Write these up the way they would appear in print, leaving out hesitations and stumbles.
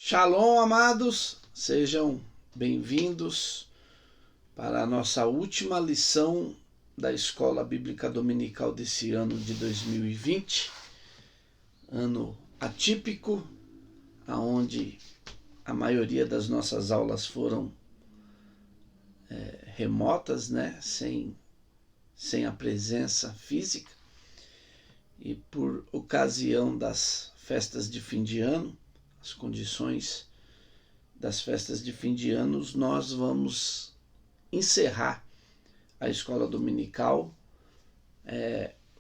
Shalom, amados, sejam bem-vindos para a nossa última lição da Escola Bíblica Dominical desse ano de 2020, ano atípico, onde a maioria das nossas aulas foram remotas, né? Sem a presença física, e por ocasião das festas de fim de ano, as condições das festas de fim de ano, nós vamos encerrar a escola dominical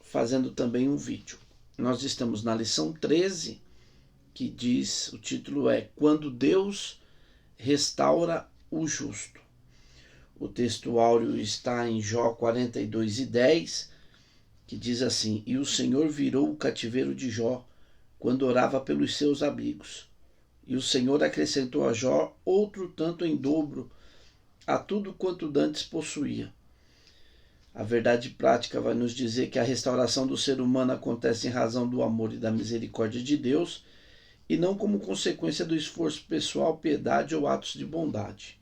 fazendo também um vídeo. Nós estamos na lição 13, que diz, o título é Quando Deus Restaura o Justo. O texto áureo está em Jó 42:10, que diz assim: E o Senhor virou o cativeiro de Jó quando orava pelos seus amigos. E o Senhor acrescentou a Jó outro tanto em dobro a tudo quanto dantes possuía. A verdade prática vai nos dizer que a restauração do ser humano acontece em razão do amor e da misericórdia de Deus e não como consequência do esforço pessoal, piedade ou atos de bondade.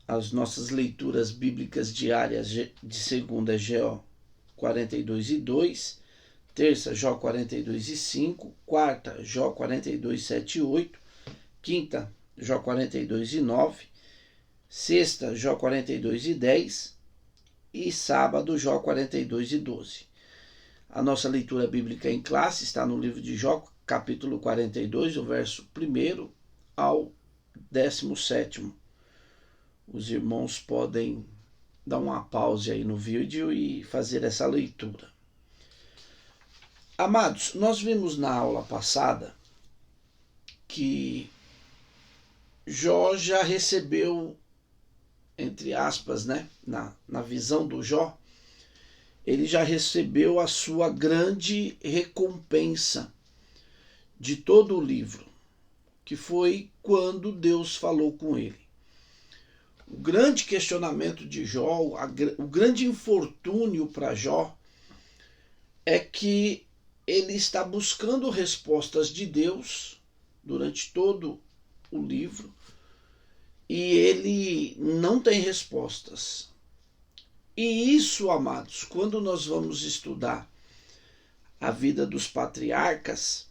As nossas leituras bíblicas diárias de segunda é Jó 42:2, terça, Jó 42:5, quarta, Jó 42:7 e 8, quinta, Jó 42:9, sexta, Jó 42:10 e sábado, Jó 42:12. A nossa leitura bíblica em classe está no livro de Jó, capítulo 42, o verso 1 ao 17. Os irmãos podem dar uma pausa aí no vídeo e fazer essa leitura. Amados, nós vimos na aula passada que Jó já recebeu, entre aspas, né, na visão do Jó, ele já recebeu a sua grande recompensa de todo o livro, que foi quando Deus falou com ele. O grande questionamento de Jó, o grande infortúnio para Jó, é que ele está buscando respostas de Deus durante todo o livro e ele não tem respostas. E isso, amados, quando nós vamos estudar a vida dos patriarcas,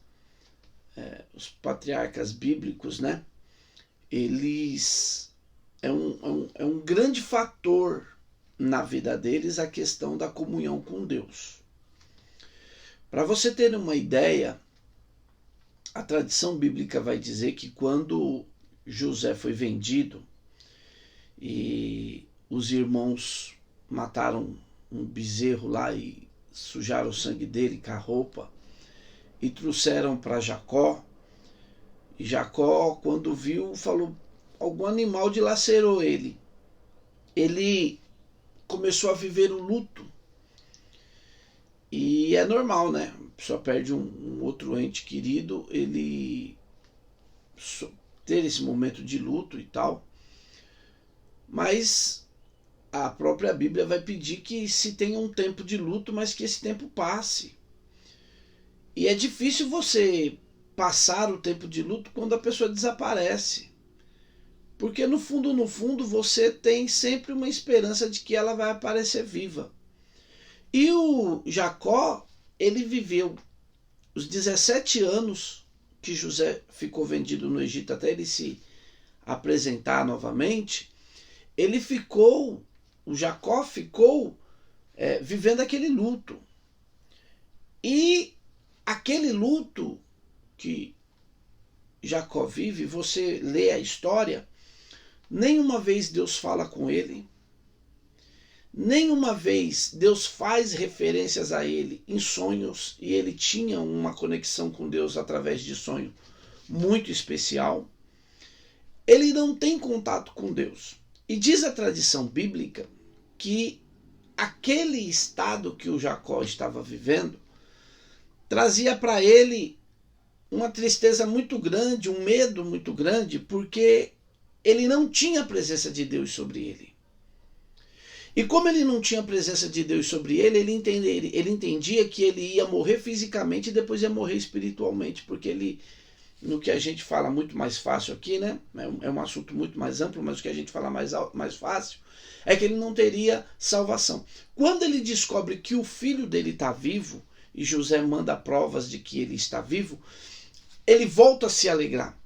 os patriarcas bíblicos, né? Eles é um grande fator na vida deles a questão da comunhão com Deus. Para você ter uma ideia, a tradição bíblica vai dizer que quando José foi vendido e os irmãos mataram um bezerro lá e sujaram o sangue dele com a roupa e trouxeram para Jacó, e Jacó, quando viu, falou: algum animal dilacerou ele. Ele começou a viver o luto. E é normal, né? A pessoa perde um outro ente querido, ele ter esse momento de luto e tal. Mas a própria Bíblia vai pedir que se tenha um tempo de luto, mas que esse tempo passe. E é difícil você passar o tempo de luto quando a pessoa desaparece. Porque no fundo, você tem sempre uma esperança de que ela vai aparecer viva. E o Jacó, ele viveu os 17 anos que José ficou vendido no Egito até ele se apresentar novamente. O Jacó ficou vivendo aquele luto. E aquele luto que Jacó vive, você lê a história, nenhuma vez Deus fala com ele, nenhuma vez Deus faz referências a ele em sonhos, e ele tinha uma conexão com Deus através de sonho muito especial. Ele não tem contato com Deus. E diz a tradição bíblica que aquele estado que o Jacó estava vivendo trazia para ele uma tristeza muito grande, um medo muito grande, porque ele não tinha a presença de Deus sobre ele. E como ele não tinha a presença de Deus sobre ele, ele entendia que ele ia morrer fisicamente e depois ia morrer espiritualmente, porque ele no que a gente fala muito mais fácil aqui, né? É um assunto muito mais amplo, mas o que a gente fala mais fácil é que ele não teria salvação. Quando ele descobre que o filho dele está vivo, e José manda provas de que ele está vivo, ele volta a se alegrar.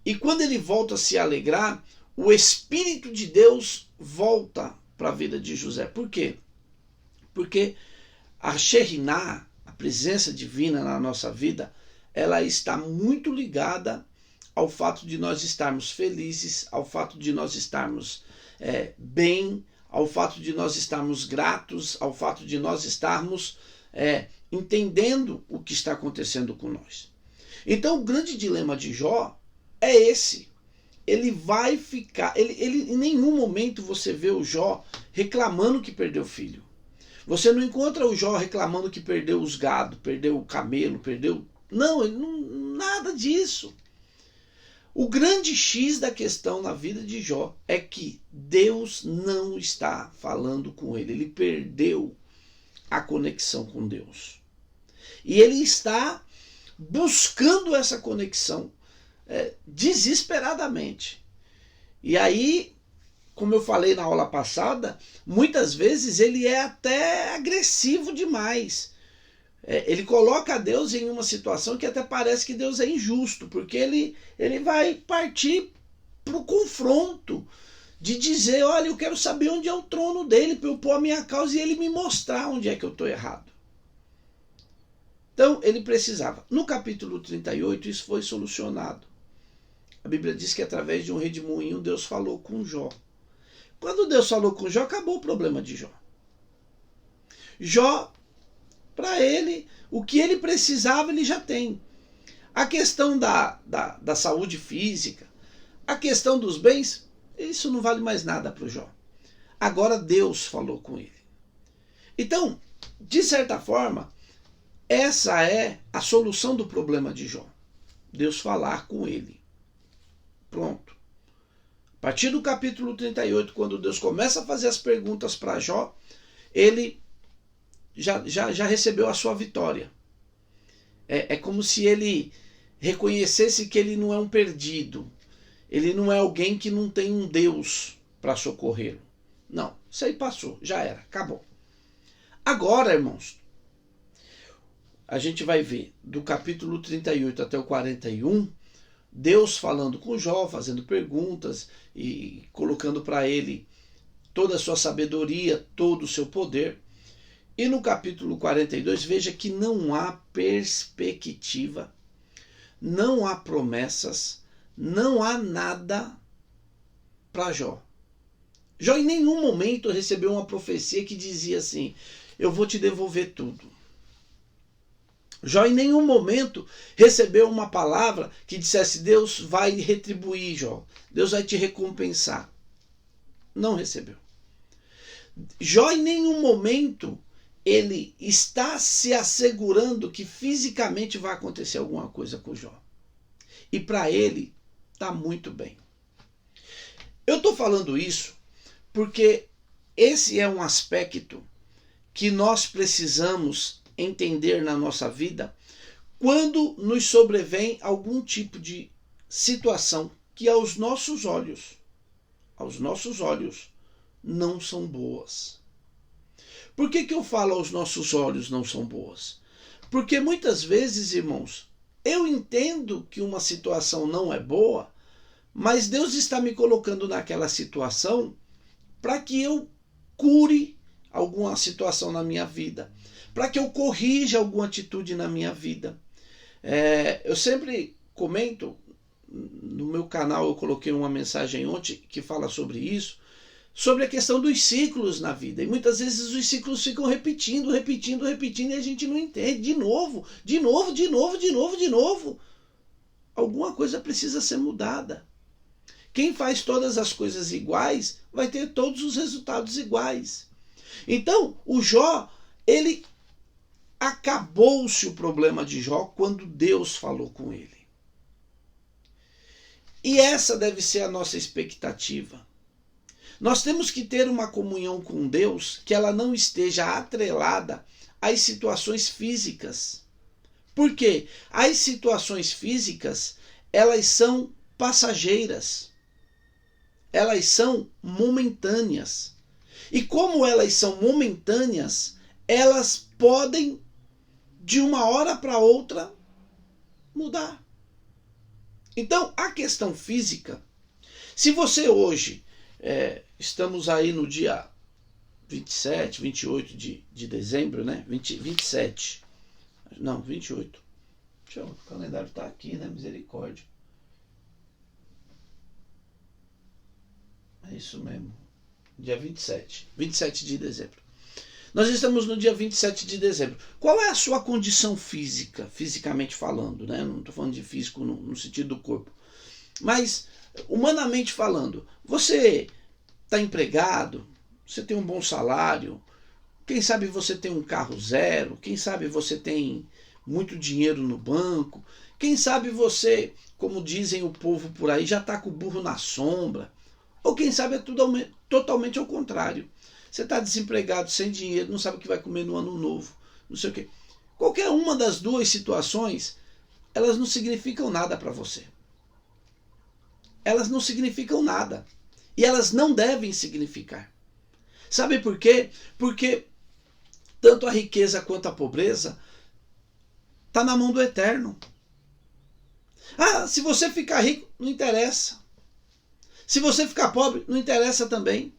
E quando ele volta a se alegrar, o Espírito de Deus volta para a vida de José. Por quê? Porque a Shekhinah, a presença divina na nossa vida, ela está muito ligada ao fato de nós estarmos felizes, ao fato de nós estarmos bem, ao fato de nós estarmos gratos, ao fato de nós estarmos entendendo o que está acontecendo com nós. Então o grande dilema de Jó é esse. Ele vai ficar... Ele, em nenhum momento você vê o Jó reclamando que perdeu filho. Você não encontra o Jó reclamando que perdeu os gados, perdeu o camelo, perdeu... Não, ele não, nada disso. O grande X da questão na vida de Jó é que Deus não está falando com ele. Ele perdeu a conexão com Deus. E ele está buscando essa conexão desesperadamente. E aí, como eu falei na aula passada, muitas vezes ele é até agressivo demais. Ele coloca Deus em uma situação que até parece que Deus é injusto, porque ele vai partir para o confronto de dizer, olha, eu quero saber onde é o trono dele para eu pôr a minha causa e ele me mostrar onde é que eu estou errado. Então ele precisava. No capítulo 38 isso foi solucionado. A Bíblia diz que através de um redemoinho Deus falou com Jó. Quando Deus falou com Jó, acabou o problema de Jó. Jó, para ele, o que ele precisava ele já tem. A questão da saúde física, a questão dos bens, isso não vale mais nada para o Jó. Agora Deus falou com ele. Então, de certa forma, essa é a solução do problema de Jó. Deus falar com ele. Pronto. A partir do capítulo 38, quando Deus começa a fazer as perguntas para Jó, ele já recebeu a sua vitória. É como se ele reconhecesse que ele não é um perdido. Ele não é alguém que não tem um Deus para socorrê-lo. Não, isso aí passou, já era, acabou. Agora, irmãos, a gente vai ver do capítulo 38 até o 41, Deus falando com Jó, fazendo perguntas e colocando para ele toda a sua sabedoria, todo o seu poder. E no capítulo 42, veja que não há perspectiva, não há promessas, não há nada para Jó. Jó em nenhum momento recebeu uma profecia que dizia assim, eu vou te devolver tudo. Jó em nenhum momento recebeu uma palavra que dissesse, Deus vai retribuir, Jó. Deus vai te recompensar. Não recebeu. Jó em nenhum momento ele está se assegurando que fisicamente vai acontecer alguma coisa com Jó. E para ele está muito bem. Eu estou falando isso porque esse é um aspecto que nós precisamos entender na nossa vida quando nos sobrevém algum tipo de situação que aos nossos olhos não são boas. Por que eu falo aos nossos olhos não são boas? Porque muitas vezes, irmãos, eu entendo que uma situação não é boa, mas Deus está me colocando naquela situação para que eu cure alguma situação na minha vida, para que eu corrija alguma atitude na minha vida. Eu sempre comento, no meu canal eu coloquei uma mensagem ontem que fala sobre isso, sobre a questão dos ciclos na vida. E muitas vezes os ciclos ficam repetindo, e a gente não entende. De novo. Alguma coisa precisa ser mudada. Quem faz todas as coisas iguais vai ter todos os resultados iguais. Então, o Jó, ele acabou-se o problema de Jó quando Deus falou com ele. E essa deve ser a nossa expectativa. Nós temos que ter uma comunhão com Deus que ela não esteja atrelada às situações físicas. Porque as situações físicas, elas são passageiras. Elas são momentâneas. E como elas são momentâneas, elas podem, de uma hora para outra, mudar. Então, a questão física, se você hoje, estamos aí no dia 27, 28 de dezembro, né? 27. Não, 28. O calendário está aqui, né? Misericórdia. É isso mesmo. Dia 27. 27 de dezembro. Nós estamos no dia 27 de dezembro. Qual é a sua condição física, fisicamente falando, né? Não estou falando de físico no sentido do corpo. Mas, humanamente falando, você está empregado, você tem um bom salário, quem sabe você tem um carro zero, quem sabe você tem muito dinheiro no banco, quem sabe você, como dizem o povo por aí, já está com o burro na sombra, ou quem sabe é totalmente ao contrário. Você está desempregado, sem dinheiro, não sabe o que vai comer no ano novo, não sei o quê. Qualquer uma das duas situações, elas não significam nada para você. Elas não significam nada. E elas não devem significar. Sabe por quê? Porque tanto a riqueza quanto a pobreza está na mão do Eterno. Ah, se você ficar rico, não interessa. Se você ficar pobre, não interessa também.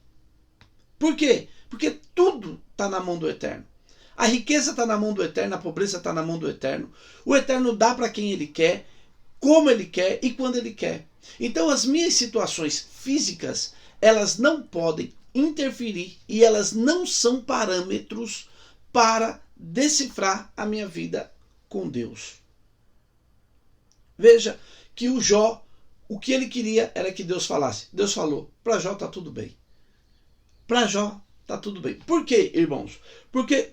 Por quê? Porque tudo está na mão do Eterno. A riqueza está na mão do Eterno, a pobreza está na mão do Eterno. O Eterno dá para quem Ele quer, como Ele quer e quando Ele quer. Então as minhas situações físicas, elas não podem interferir e elas não são parâmetros para decifrar a minha vida com Deus. Veja que o Jó, o que ele queria era que Deus falasse. Deus falou, para Jó está tudo bem. Para Jó está tudo bem. Por quê, irmãos? Porque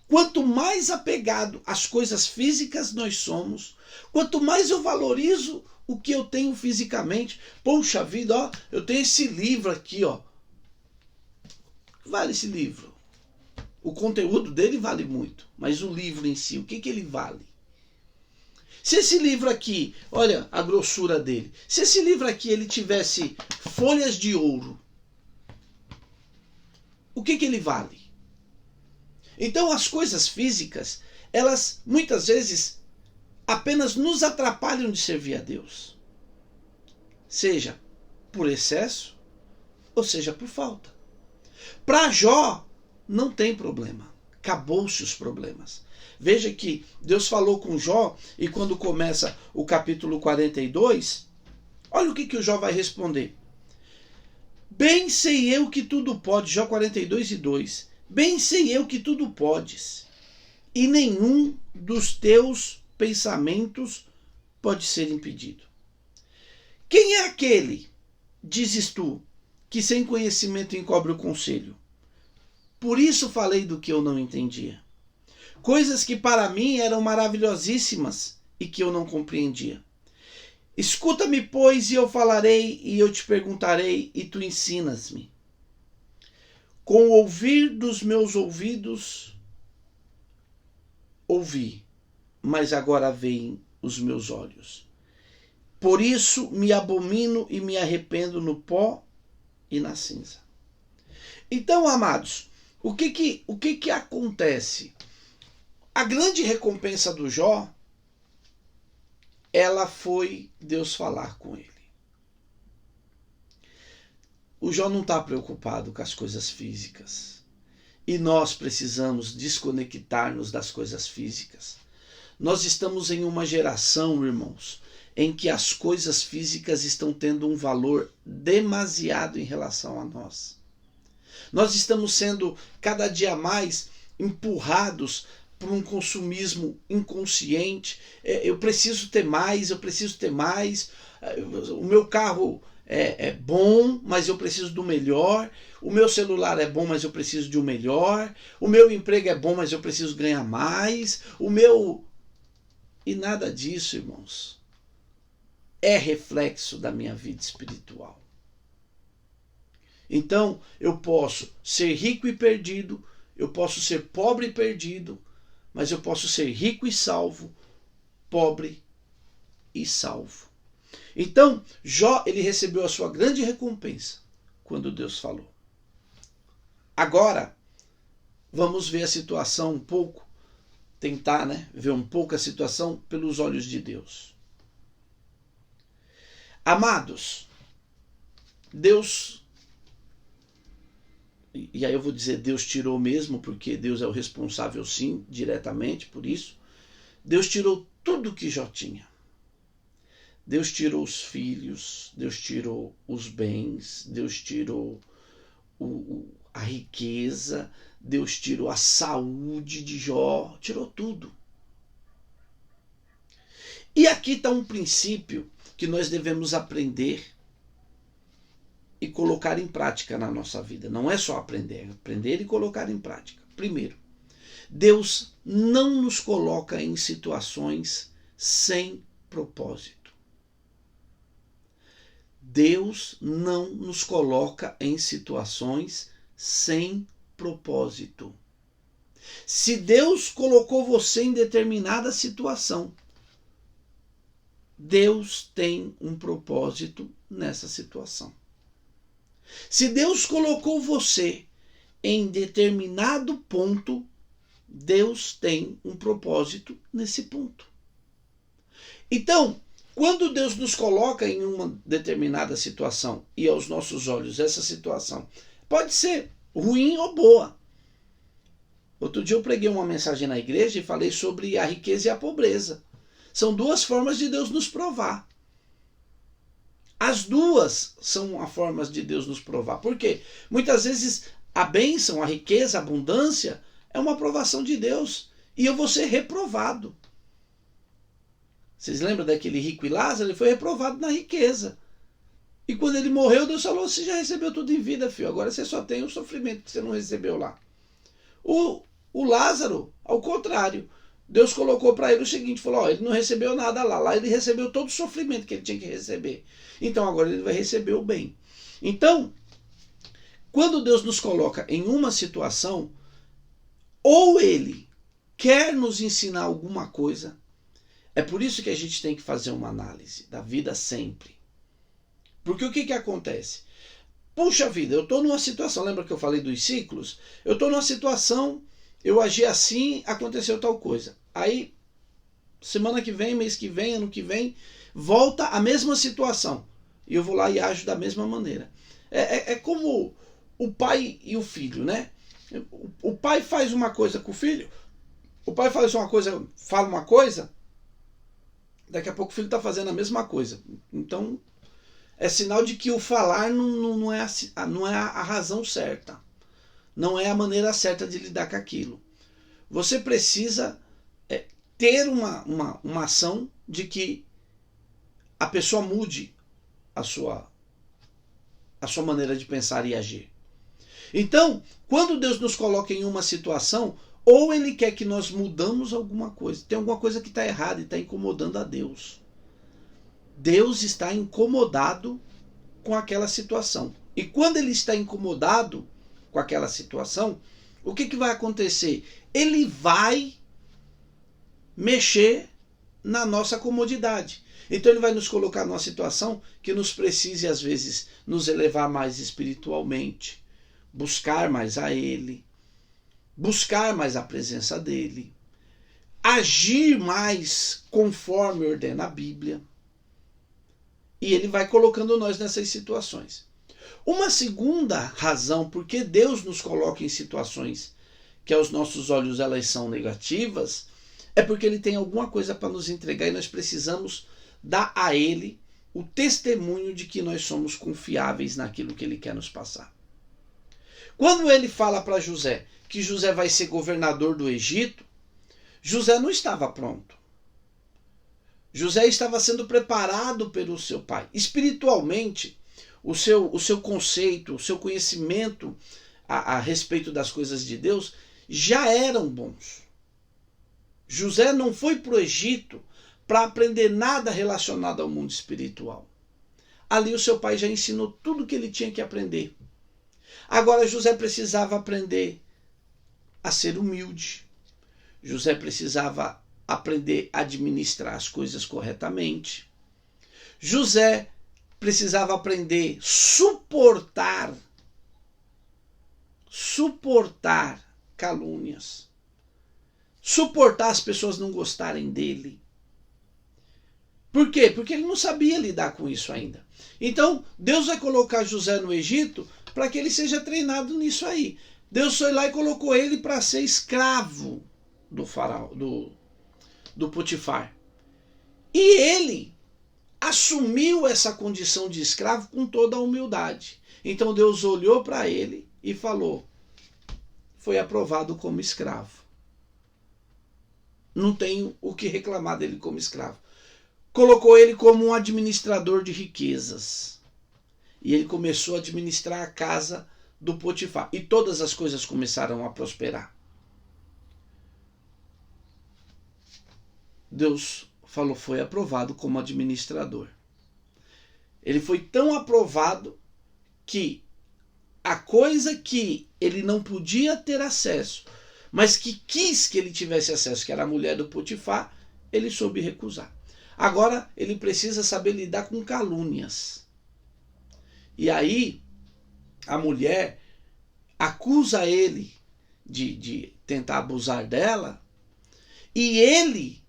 quanto mais apegado às coisas físicas nós somos, quanto mais eu valorizo o que eu tenho fisicamente. Poxa vida, ó, eu tenho esse livro aqui, ó. Vale esse livro? O conteúdo dele vale muito, mas o livro em si, o que ele vale? Se esse livro aqui, olha a grossura dele, se esse livro aqui ele tivesse folhas de ouro, o que ele vale? Então as coisas físicas, elas muitas vezes apenas nos atrapalham de servir a Deus. Seja por excesso, ou seja por falta. Para Jó, não tem problema. Acabou-se os problemas. Veja que Deus falou com Jó, e quando começa o capítulo 42, olha o que o Jó vai responder. Bem sei eu que tudo pode, Jó 42:2. Bem sei eu que tudo podes, e nenhum dos teus pensamentos pode ser impedido. Quem é aquele, dizes tu, que sem conhecimento encobre o conselho? Por isso falei do que eu não entendia. Coisas que para mim eram maravilhosíssimas e que eu não compreendia. Escuta-me, pois, e eu falarei, e eu te perguntarei, e tu ensinas-me. Com o ouvir dos meus ouvidos, ouvi, mas agora veem os meus olhos. Por isso me abomino e me arrependo no pó e na cinza. Então, amados, o que acontece? A grande recompensa do Jó, ela foi Deus falar com ele. O Jó não está preocupado com as coisas físicas. E nós precisamos desconectar-nos das coisas físicas. Nós estamos em uma geração, irmãos, em que as coisas físicas estão tendo um valor demasiado em relação a nós. Nós estamos sendo cada dia mais empurrados por um consumismo inconsciente. Eu preciso ter mais, eu preciso ter mais. O meu carro é bom, mas eu preciso do melhor. O meu celular é bom, mas eu preciso de um melhor. O meu emprego é bom, mas eu preciso ganhar mais. E nada disso, irmãos, é reflexo da minha vida espiritual. Então, eu posso ser rico e perdido, eu posso ser pobre e perdido, mas eu posso ser rico e salvo, pobre e salvo. Então, Jó, ele recebeu a sua grande recompensa quando Deus falou. Agora, vamos ver a situação um pouco, tentar, ver um pouco a situação pelos olhos de Deus. Amados, Deus, e aí eu vou dizer Deus tirou mesmo, porque Deus é o responsável sim, diretamente por isso. Deus tirou tudo que Jó tinha. Deus tirou os filhos, Deus tirou os bens, Deus tirou a riqueza, Deus tirou a saúde de Jó, tirou tudo. E aqui está um princípio que nós devemos aprender e colocar em prática na nossa vida. Não é só aprender, é aprender e colocar em prática. Primeiro, Deus não nos coloca em situações sem propósito. Deus não nos coloca em situações sem propósito. Se Deus colocou você em determinada situação, Deus tem um propósito nessa situação. Se Deus colocou você em determinado ponto, Deus tem um propósito nesse ponto. Então, quando Deus nos coloca em uma determinada situação e aos nossos olhos essa situação pode ser ruim ou boa. Outro dia eu preguei uma mensagem na igreja e falei sobre a riqueza e a pobreza. São duas formas de Deus nos provar. As duas são as formas de Deus nos provar. Por quê? Muitas vezes a bênção, a riqueza, a abundância é uma aprovação de Deus e eu vou ser reprovado. Vocês lembram daquele rico e Lázaro? Ele foi reprovado na riqueza. E quando ele morreu, Deus falou, você já recebeu tudo em vida, filho. Agora você só tem o sofrimento que você não recebeu lá. O Lázaro, ao contrário. Deus colocou para ele o seguinte, falou, ele não recebeu nada lá. Lá ele recebeu todo o sofrimento que ele tinha que receber. Então agora ele vai receber o bem. Então, quando Deus nos coloca em uma situação, ou ele quer nos ensinar alguma coisa, é por isso que a gente tem que fazer uma análise da vida sempre. Porque o que acontece? Puxa vida, eu estou numa situação, lembra que eu falei dos ciclos? Eu estou numa situação, eu agi assim, aconteceu tal coisa. Aí, semana que vem, mês que vem, ano que vem, volta a mesma situação. E eu vou lá e ajo da mesma maneira. É como o pai e o filho, né? O pai faz uma coisa com o filho, o pai faz uma coisa, fala uma coisa, daqui a pouco o filho está fazendo a mesma coisa. Então, é sinal de que o falar não é a razão certa. Não é a maneira certa de lidar com aquilo. Você precisa ter uma ação de que a pessoa mude a sua maneira de pensar e agir. Então, quando Deus nos coloca em uma situação, ou Ele quer que nós mudamos alguma coisa. Tem alguma coisa que está errada e está incomodando a Deus. Deus está incomodado com aquela situação. E quando Ele está incomodado com aquela situação, o que vai acontecer? Ele vai mexer na nossa comodidade. Então Ele vai nos colocar numa situação que nos precise, às vezes, nos elevar mais espiritualmente, buscar mais a Ele, buscar mais a presença dEle, agir mais conforme ordena a Bíblia. E Ele vai colocando nós nessas situações. Uma segunda razão por que Deus nos coloca em situações que aos nossos olhos elas são negativas, é porque Ele tem alguma coisa para nos entregar e nós precisamos dar a Ele o testemunho de que nós somos confiáveis naquilo que Ele quer nos passar. Quando Ele fala para José que José vai ser governador do Egito, José não estava pronto. José estava sendo preparado pelo seu pai. Espiritualmente, o seu conceito, o seu conhecimento a respeito das coisas de Deus já eram bons. José não foi para o Egito para aprender nada relacionado ao mundo espiritual. Ali o seu pai já ensinou tudo o que ele tinha que aprender. Agora José precisava aprender a ser humilde. José precisava aprender a administrar as coisas corretamente. José precisava aprender a suportar calúnias, suportar as pessoas não gostarem dele. Por quê? Porque ele não sabia lidar com isso ainda. Então, Deus vai colocar José no Egito para que ele seja treinado nisso aí. Deus foi lá e colocou ele para ser escravo do faraó, do Potifar. E ele assumiu essa condição de escravo com toda a humildade. Então Deus olhou para ele e falou: foi aprovado como escravo. Não tenho o que reclamar dele como escravo. Colocou ele como um administrador de riquezas. E ele começou a administrar a casa do Potifar. E todas as coisas começaram a prosperar. Deus falou, foi aprovado como administrador. Ele foi tão aprovado que a coisa que ele não podia ter acesso, mas que quis que ele tivesse acesso, que era a mulher do Potifar, ele soube recusar. Agora ele precisa saber lidar com calúnias. E aí a mulher acusa ele de tentar abusar dela, e ele,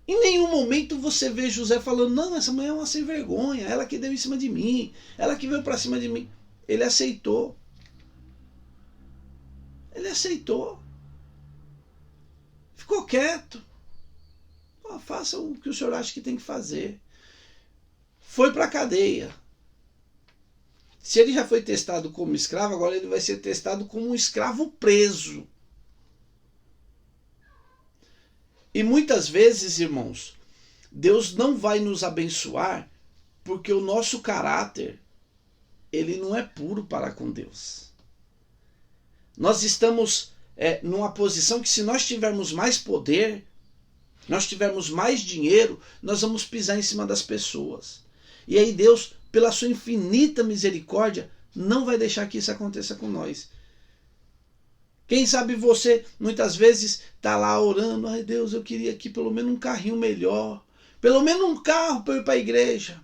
em nenhum momento você vê José falando, não, essa mulher é uma sem vergonha, ela que deu em cima de mim, ela que veio para cima de mim. Ele aceitou. Ele aceitou. Ficou quieto. Pô, faça o que o senhor acha que tem que fazer. Foi para a cadeia. Se ele já foi testado como escravo, agora ele vai ser testado como um escravo preso. E muitas vezes, irmãos, Deus não vai nos abençoar porque o nosso caráter, ele não é puro para com Deus. Nós estamos numa posição que, se nós tivermos mais poder, nós tivermos mais dinheiro, nós vamos pisar em cima das pessoas. E aí Deus, pela sua infinita misericórdia, não vai deixar que isso aconteça com nós. Quem sabe você, muitas vezes, está lá orando, ai Deus, eu queria aqui pelo menos um carrinho melhor, pelo menos um carro para eu ir para a igreja,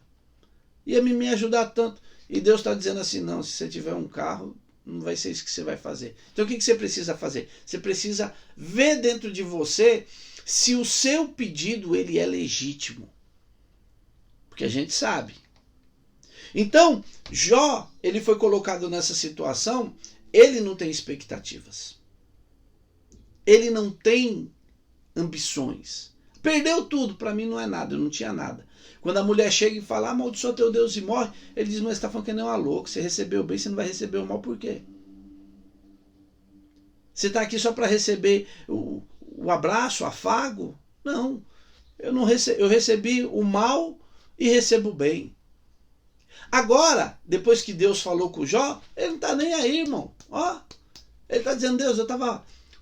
ia me ajudar tanto. E Deus está dizendo assim, não, se você tiver um carro, não vai ser isso que você vai fazer. Então o que você precisa fazer? Você precisa ver dentro de você se o seu pedido ele é legítimo. Porque a gente sabe. Então, Jó, ele foi colocado nessa situação, ele não tem expectativas. Ele não tem ambições. Perdeu tudo, para mim não é nada, eu não tinha nada. Quando a mulher chega e fala, amaldiçoa teu Deus e morre, ele diz, mas você está falando que nem uma louca, você recebeu o bem, você não vai receber o mal, por quê? Você está aqui só para receber o abraço, o afago? Não, eu recebi o mal e recebo o bem. Agora, depois que Deus falou com o Jó, ele não está nem aí, irmão. Ó, ele está dizendo, Deus, o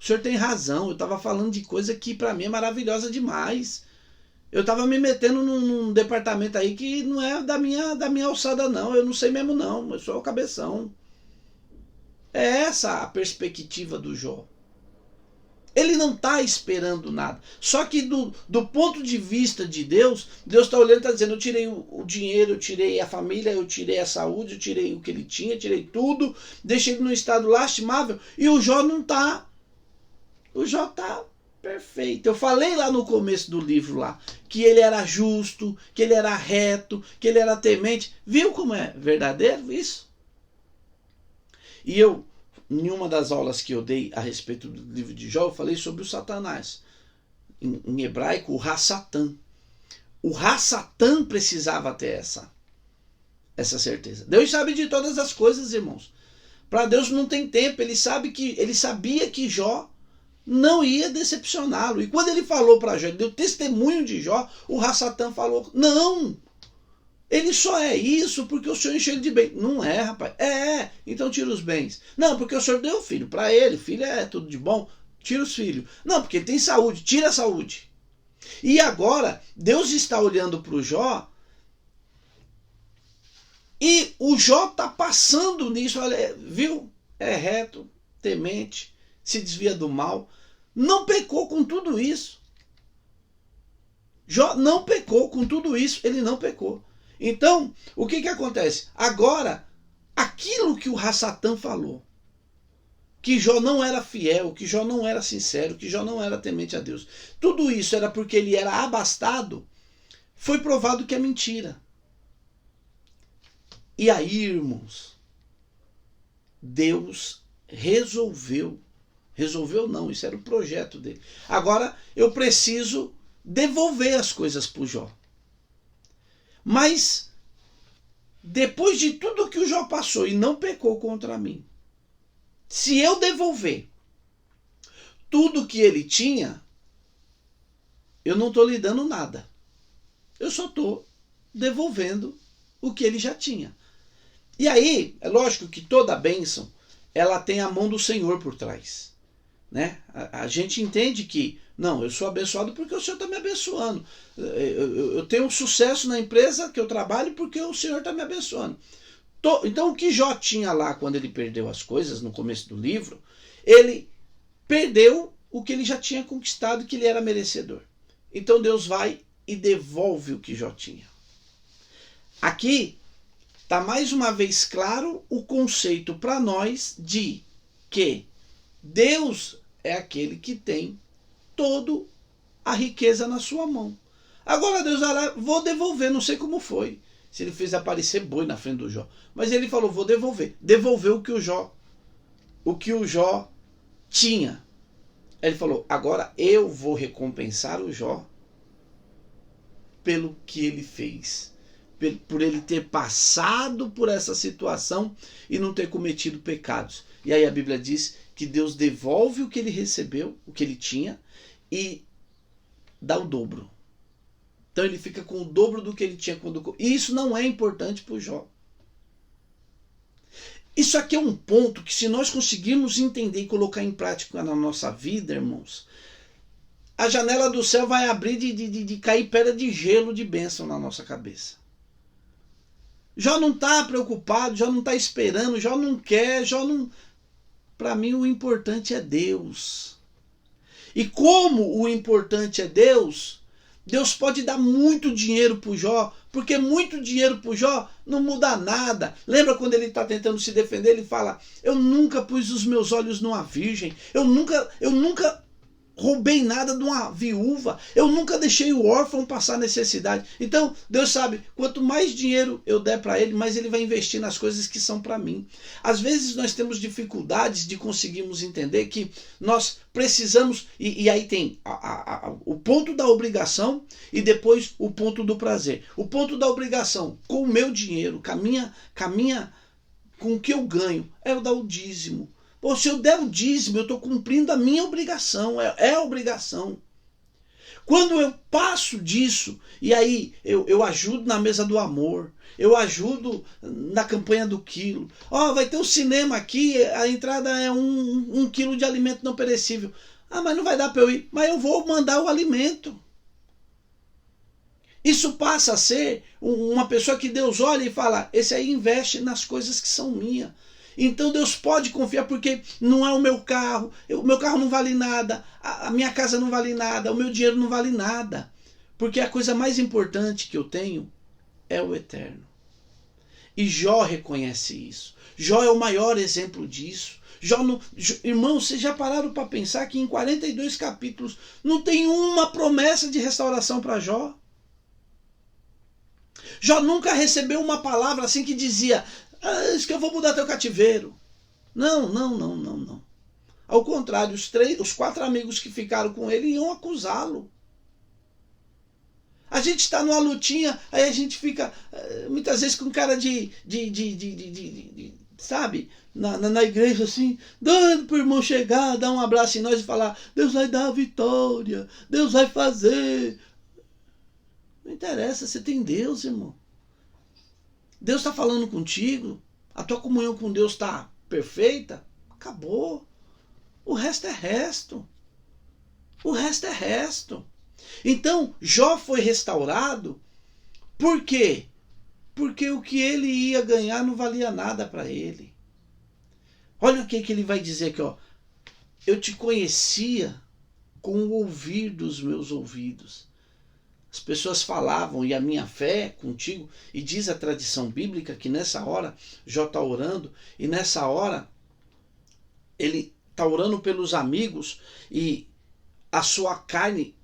senhor tem razão, eu estava falando de coisa que para mim é maravilhosa demais. Eu estava me metendo num departamento aí que não é da minha alçada, não. Eu não sei mesmo, não. Eu sou o cabeção. É essa a perspectiva do Jó. Ele não está esperando nada. Só que do ponto de vista de Deus, Deus está olhando e está dizendo, eu tirei o dinheiro, eu tirei a família, eu tirei a saúde, eu tirei o que ele tinha, tirei tudo, deixei ele num estado lastimável, e o Jó não está. O Jó está perfeito. Eu falei lá no começo do livro lá, que ele era justo, que ele era reto, que ele era temente. Viu como é verdadeiro isso? E eu, em uma das aulas que eu dei a respeito do livro de Jó, eu falei sobre o Satanás. Em hebraico, o Ra-Satã. O Ra-Satã precisava ter essa certeza. Deus sabe de todas as coisas, irmãos. Para Deus não tem tempo. Ele sabia que Jó não ia decepcioná-lo. E quando ele falou para Jó, ele deu testemunho de Jó, o Ra-Satã falou, não, ele só é isso porque o senhor encheu ele de bem. Não é, rapaz. Então tira os bens. Não, porque o senhor deu filho para ele, filho é tudo de bom, tira os filhos. Não, porque ele tem saúde, tira a saúde. E agora, Deus está olhando para o Jó, e o Jó está passando nisso, olha, viu? É reto, temente, se desvia do mal, não pecou com tudo isso. Jó não pecou, com tudo isso, ele não pecou. Então, o que acontece? Agora, aquilo que o Hassatã falou, que Jó não era fiel, que Jó não era sincero, que Jó não era temente a Deus, tudo isso era porque ele era abastado, foi provado que é mentira. E aí, irmãos, Deus resolveu não, isso era o projeto dele. Agora eu preciso devolver as coisas para o Jó. Mas, depois de tudo que o Jó passou e não pecou contra mim, se eu devolver tudo que ele tinha, eu não estou lhe dando nada. Eu só estou devolvendo o que ele já tinha. E aí, é lógico que toda bênção, ela tem a mão do Senhor por trás. Né? A gente entende que, não, eu sou abençoado porque o Senhor está me abençoando. Eu tenho sucesso na empresa que eu trabalho porque o Senhor está me abençoando. Então, o que Jó tinha lá quando ele perdeu as coisas, no começo do livro, ele perdeu o que ele já tinha conquistado, que ele era merecedor. Então, Deus vai e devolve o que Jó tinha. Aqui está mais uma vez claro o conceito para nós de que Deus é aquele que tem toda a riqueza na sua mão. Agora Deus vai lá, vou devolver, não sei como foi, se ele fez aparecer boi na frente do Jó, mas ele falou, vou devolver. Devolveu o que o Jó tinha. Ele falou, agora eu vou recompensar o Jó pelo que ele fez, por ele ter passado por essa situação e não ter cometido pecados. E aí a Bíblia diz que Deus devolve o que ele recebeu, o que ele tinha, e dá o dobro. Então ele fica com o dobro do que ele tinha quando... E isso não é importante para o Jó. Isso aqui é um ponto que, se nós conseguirmos entender e colocar em prática na nossa vida, irmãos, a janela do céu vai abrir de cair pedra de gelo de bênção na nossa cabeça. Jó não está preocupado, Jó não está esperando, Jó não quer, Jó não... Para mim o importante é Deus. E como o importante é Deus, Deus pode dar muito dinheiro para o Jó, porque muito dinheiro para o Jó não muda nada. Lembra quando ele está tentando se defender, ele fala, eu nunca pus os meus olhos numa virgem, eu nunca roubei nada de uma viúva, eu nunca deixei o órfão passar necessidade. Então, Deus sabe, quanto mais dinheiro eu der para ele, mais ele vai investir nas coisas que são para mim. Às vezes nós temos dificuldades de conseguirmos entender que nós precisamos, e aí tem o ponto da obrigação e depois o ponto do prazer. O ponto da obrigação, com o meu dinheiro, com o que eu ganho, é o dar o dízimo. Pô, se eu der o dízimo, eu estou cumprindo a minha obrigação, é a obrigação. Quando eu passo disso, e aí eu ajudo na mesa do amor, eu ajudo na campanha do quilo. Vai ter um cinema aqui, a entrada é um quilo de alimento não perecível. Mas não vai dar para eu ir. Mas eu vou mandar o alimento. Isso passa a ser uma pessoa que Deus olha e fala, esse aí investe nas coisas que são minhas. Então Deus pode confiar, porque não é o meu carro não vale nada, a minha casa não vale nada, o meu dinheiro não vale nada, porque a coisa mais importante que eu tenho é o eterno. E Jó reconhece isso. Jó é o maior exemplo disso. Irmãos, vocês já pararam para pensar que em 42 capítulos não tem uma promessa de restauração para Jó? Jó nunca recebeu uma palavra assim que dizia, isso que eu vou mudar teu cativeiro. Não. Ao contrário, os 4 amigos que ficaram com ele iam acusá-lo. A gente está numa lutinha, aí a gente fica muitas vezes com cara sabe, na igreja assim, dando para o irmão chegar, dar um abraço em nós e falar, Deus vai dar a vitória, Deus vai fazer. Não interessa, você tem Deus, irmão. Deus está falando contigo, a tua comunhão com Deus está perfeita, acabou. O resto é resto. O resto é resto. Então, Jó foi restaurado. Por quê? Porque o que ele ia ganhar não valia nada para ele. Olha o que ele vai dizer aqui, ó. Eu te conhecia com o ouvir dos meus ouvidos. As pessoas falavam, e a minha fé contigo, e diz a tradição bíblica que nessa hora Jó está orando, e nessa hora ele está orando pelos amigos, e a sua carne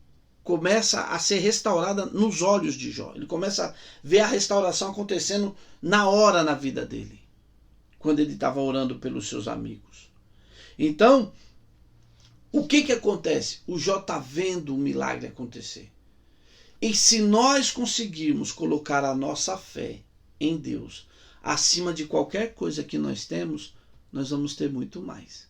começa a ser restaurada nos olhos de Jó. Ele começa a ver a restauração acontecendo na hora na vida dele, quando ele estava orando pelos seus amigos. Então, o que acontece? O Jó está vendo o milagre acontecer. E se nós conseguirmos colocar a nossa fé em Deus acima de qualquer coisa que nós temos, nós vamos ter muito mais.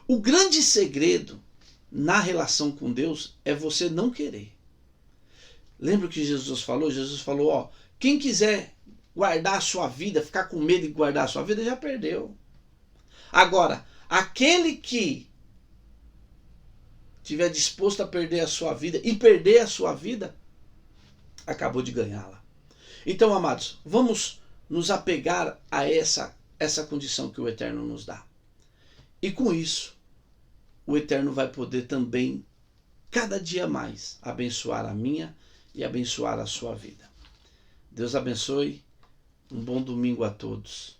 O grande segredo na relação com Deus é você não querer. Lembra o que Jesus falou? Jesus falou, ó, quem quiser guardar a sua vida, ficar com medo de guardar a sua vida, já perdeu. Agora, aquele que estiver disposto a perder a sua vida e perder a sua vida, acabou de ganhá-la. Então, amados, vamos nos apegar a essa condição que o Eterno nos dá. E com isso, o Eterno vai poder também, cada dia mais, abençoar a minha e abençoar a sua vida. Deus abençoe. Um bom domingo a todos.